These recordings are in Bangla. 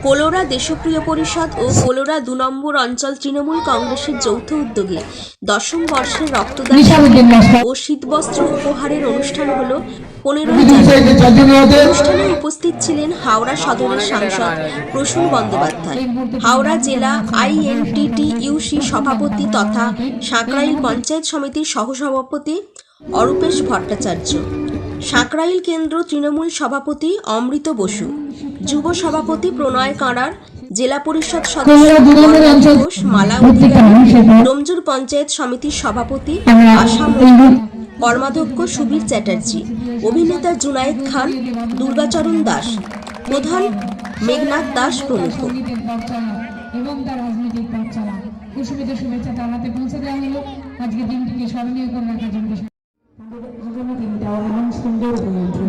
কোলোরা দেশপ্রিয় পরিষদ ও কোলোরা ২ নম্বর অঞ্চল তৃণমূল কংগ্রেসের যৌথ উদ্যোগে ১০ম বর্ষের রক্তদান ও শীতবস্ত্র উপহারের অনুষ্ঠান হল ১৫ই জানুয়ারি। অনুষ্ঠানে উপস্থিত ছিলেন হাওড়া সদরের সাংসদ প্রসূন বন্দ্যোপাধ্যায়, হাওড়া জেলা INTTUC সভাপতি তথা সাঁকরাইল পঞ্চায়েত সমিতির সহসভাপতি অরূপেশ ভট্টাচার্য, সাঁকরাইল কেন্দ্র তৃণমূল সভাপতি অমৃত বসু, যুব সভাপতি প্রণয় কাঁড়ার, জেলা পরিষদ সদস্য ঘোষ, মালা অধিকারী, ডোমজুর পঞ্চায়েত সমিতির সভাপতি আশা মণ্ডল, কর্মাধ্যক্ষ সুবীর চ্যাটার্জি, অভিনেতা জুনায়েদ খান, দুর্গাচরণ দাস, প্রধান মেঘনাথ দাস প্রমুখ। এবং তার রাজনৈতিক পথ চলা কুসুমিত শুভেচ্ছা জানাতে পৌঁছে দেওয়া হলো আজকে দিনটিকে স্মরণীয় করে রাখার জন্য।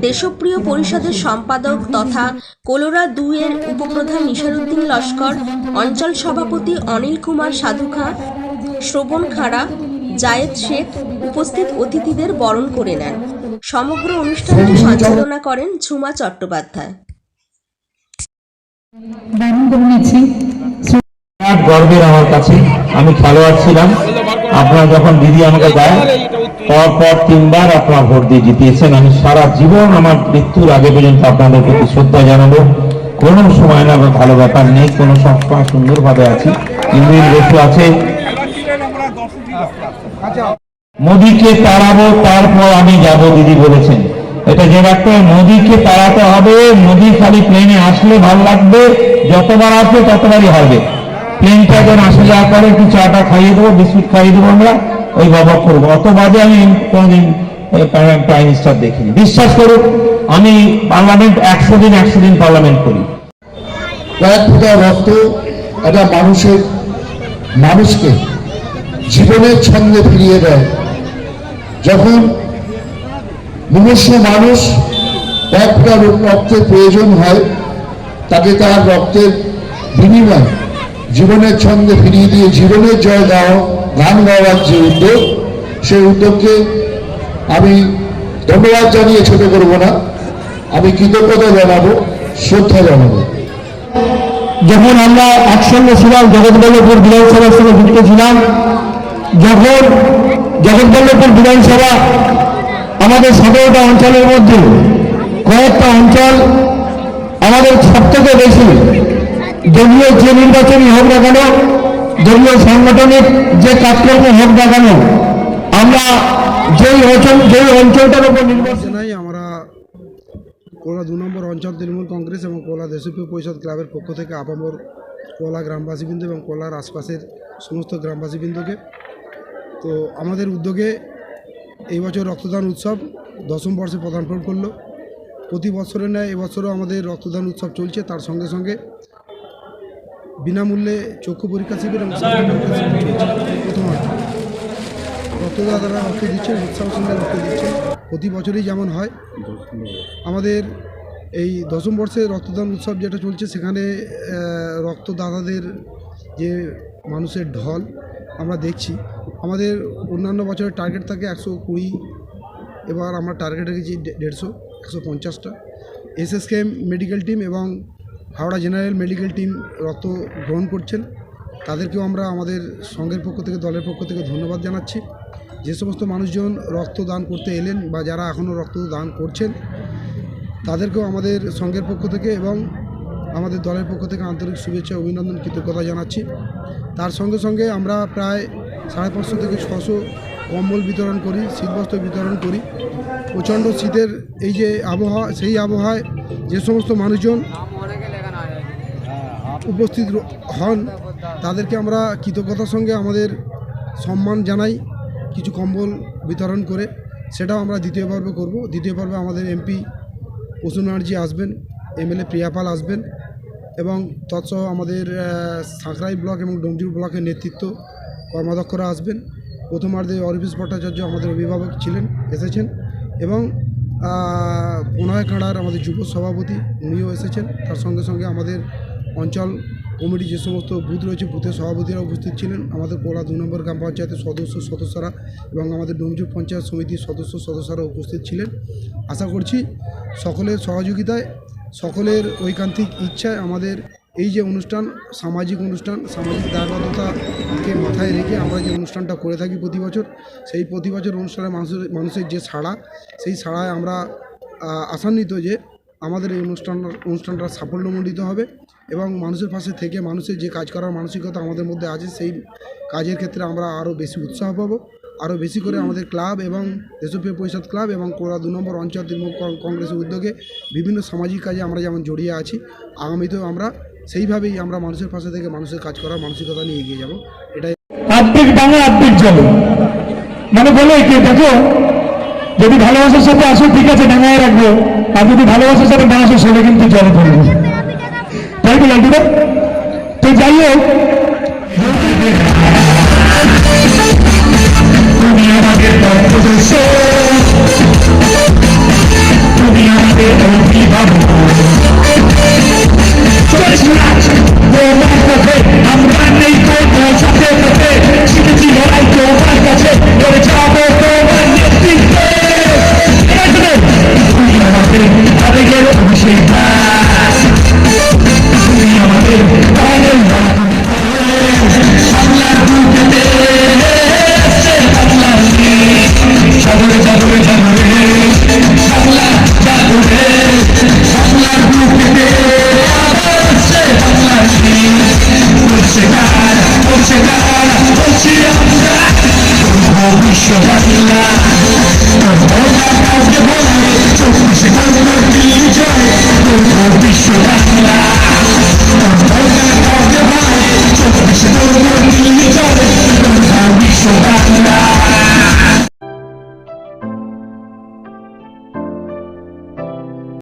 দেশপ্রিয় পরিষদের সম্পাদক তথা কোলোরা ২ এর উপপ্রধান নিশারুদ্দিন লস্কর, অঞ্চল সভাপতি অনিল কুমার সাধুখা, শ্রবণ খাড়া, জায়েদ শেখ উপস্থিত অতিথিদের বরণ করে নেন। সমগ্র অনুষ্ঠানটি সঞ্চালনা করেন ঝুমা চট্টোপাধ্যায়। গর্বের আমার কাছে, আমি খেলোয়াড় ছিলাম। আপনারা যখন দিদি আমাকে দেয় পর ৩বার আপনারা ভোট দিয়ে জিতিয়েছেন। আমি সারা জীবন আমার মৃত্যুর আগে পর্যন্ত আপনাদের প্রতি শ্রদ্ধা জানাবো। কোনো সময় না ভালো ব্যাপার নেই, কোনো সবসময় সুন্দরভাবে আছি। ইন্দ্রিন বসু আছে, মোদীকে তাড়াবো তারপর আমি যাব দিদি বলেছেন। এটা যে রাখতে মোদীকে তাড়াতে হবে। মোদী খালি প্লেনে আসলে ভালো লাগবে, যতবার আসবে ততবারই হবে। প্লেনটা যখন আসে যাওয়ার পরে একটু চাটা খাইয়ে দেবো, বিস্কুট খাইয়ে দেবো, আমরা ওই বাবা করবো। অত বাজে আমি কোনোদিন প্রাইম মিনিস্টার দেখিনি। বিশ্বাস করুন, আমি পার্লামেন্ট ১০০ দিন পার্লামেন্ট করি। কয়েক ফোঁটা রক্ত একটা মানুষকে জীবনের ছন্দে ফিরিয়ে দেয়। যখন মুমূর্ষ মানুষ কয়েক ফোঁটা রক্তের প্রয়োজন হয়, তাকে তার রক্তের বিনিময় জীবনের ছন্দে ফিরিয়ে দিয়ে জীবনের জয় গান গাওয়ার যে উদ্যোগ, সেই উদ্যোগকে আমি ধন্যবাদ জানিয়ে ছোট করব না, আমি কৃতজ্ঞতা জানাবো, শ্রদ্ধা জানাবো। যখন আমরা একসঙ্গে ছিলাম জগৎবল্লভপুর বিধানসভার সঙ্গে যুক্ত ছিলাম, যখন জগৎবল্লভপুর বিধানসভা আমাদের ১৭টা অঞ্চলের মধ্যে কয়েকটা অঞ্চল আমাদের সব থেকে বেশি দলীয় যে নির্বাচনই হোক না কেন, দলীয় সাংগঠনিক যে কাজকর্ম হোক না কেন, আমরা যেই অঞ্চলটার উপর নির্বাচন আমরা কোলা ২ নম্বর অঞ্চল তৃণমূল কংগ্রেস এবং কোলা দেশপ্রিয় পরিষদ ক্লাবের পক্ষ থেকে আপামর কোলা গ্রামবাসীবৃন্দ এবং কোলার আশপাশের সমস্ত গ্রামবাসীবৃন্দকে, তো আমাদের উদ্যোগে এই বছর রক্তদান উৎসব ১০ম বর্ষে পদার্পণ করলো। প্রতি বছরের ন্যায় এবছরও আমাদের রক্তদান উৎসব চলছে। তার সঙ্গে সঙ্গে বিনামূল্যে চক্ষু পরীক্ষা শিবির এবং প্রথমার্থ রক্তদাতারা রক্ত দিচ্ছে, উৎসাহের সঙ্গে রক্ত দিচ্ছে। প্রতি বছরই যেমন হয়, আমাদের এই ১০ম বর্ষে রক্তদান উৎসব যেটা চলছে, সেখানে রক্তদাতাদের যে মানুষের ঢল আমরা দেখছি। আমাদের অন্যান্য বছরের টার্গেট থাকে ১২০, এবার আমরা টার্গেট রেখেছি ১৫০, ১৫০টা। SSKM মেডিকেল টিম এবং হাওড়া জেনারেল মেডিকেল টিম রক্ত গ্রহণ করছেন, তাদেরকেও আমরা আমাদের সংঘের পক্ষ থেকে, দলের পক্ষ থেকে ধন্যবাদ জানাচ্ছি। যে সমস্ত মানুষজন রক্তদান করতে এলেন বা যারা এখনও রক্তদান করছেন, তাদেরকেও আমাদের সংঘের পক্ষ থেকে এবং আমাদের দলের পক্ষ থেকে আন্তরিক শুভেচ্ছা, অভিনন্দন, কৃতজ্ঞতা জানাচ্ছি। তার সঙ্গে সঙ্গে আমরা প্রায় ৫৫০ থেকে ৬০০ কম্বল বিতরণ করি, শীতবস্ত্র বিতরণ করি। প্রচণ্ড শীতের এই যে আবহাওয়া, সেই আবহাওয়ায় যে সমস্ত মানুষজন উপস্থিত হন, তাদেরকে আমরা কৃতজ্ঞতার সঙ্গে আমাদের সম্মান জানাই কিছু কম্বল বিতরণ করে। সেটাও আমরা দ্বিতীয় পর্বে করব। দ্বিতীয় পর্বে আমাদের MP প্রসূন ব্যানার্জি আসবেন, MLA প্রিয়াপাল আসবেন এবং তৎসহ আমাদের সাঁকরাইল ব্লক এবং ডোমজুর ব্লকের নেতৃত্ব কর্মাধ্যক্ষরা আসবেন। প্রথমার্ধে অরূপেশ ভট্টাচার্য আমাদের অভিভাবক এসেছেন এবং প্রণয় কাঁড়ার আমাদের যুব সভাপতি, উনিও এসেছেন। তার সঙ্গে সঙ্গে আমাদের অঞ্চল কমিটি যে সমস্ত বুথ রয়েছে, বুথের সভাপতিরা উপস্থিত ছিলেন, আমাদের কোলা ২ নম্বর গ্রাম পঞ্চায়েতের সদস্যরা এবং আমাদের ডোমজুর পঞ্চায়েত সমিতির সদস্যরা উপস্থিত ছিলেন। আশা করছি সকলের সহযোগিতায়, সকলের ঐকান্তিক ইচ্ছায় আমাদের এই যে অনুষ্ঠান সামাজিক দায়বদ্ধতাকে মাথায় রেখে আমরা যে অনুষ্ঠানটা করে থাকি প্রতি বছর, সেই প্রতি বছর অনুষ্ঠানে মানুষের যে সাড়া, সেই সাড়ায় আমরা আশান্বিত যে আমাদের এই অনুষ্ঠানটা সাফল্যমণ্ডিত হবে এবং মানুষের পাশে থেকে মানুষের যে কাজ করার মানসিকতা আমাদের মধ্যে আছে, সেই কাজের ক্ষেত্রে আমরা আরও বেশি উৎসাহ পাবো। আরও বেশি করে আমাদের ক্লাব এবং দেশপ্রিয় পরিষদ ক্লাব এবং কোলা 2 নম্বর অঞ্চল তৃণমূল কংগ্রেসের উদ্যোগে বিভিন্ন সামাজিক কাজে আমরা যেমন জড়িয়ে আছি, আগামীতেও আমরা সেইভাবেই আমরা মানুষের পাশে থেকে মানুষের কাজ করার মানসিকতা নিয়ে এগিয়ে যাব। এটাই আর্ধেক ডাঙা আর্ধেক জলে, মানে বলে কি দেখো, যদি ভালোবাসার সাথে আসো ঠিক আছে ডাঙায় রাখবো, আর যদি ভালোবাসার সাথে না আসো সেটা কিন্তু জলে পড়বো, তাই তো লালটুদা? তো যাই হোক,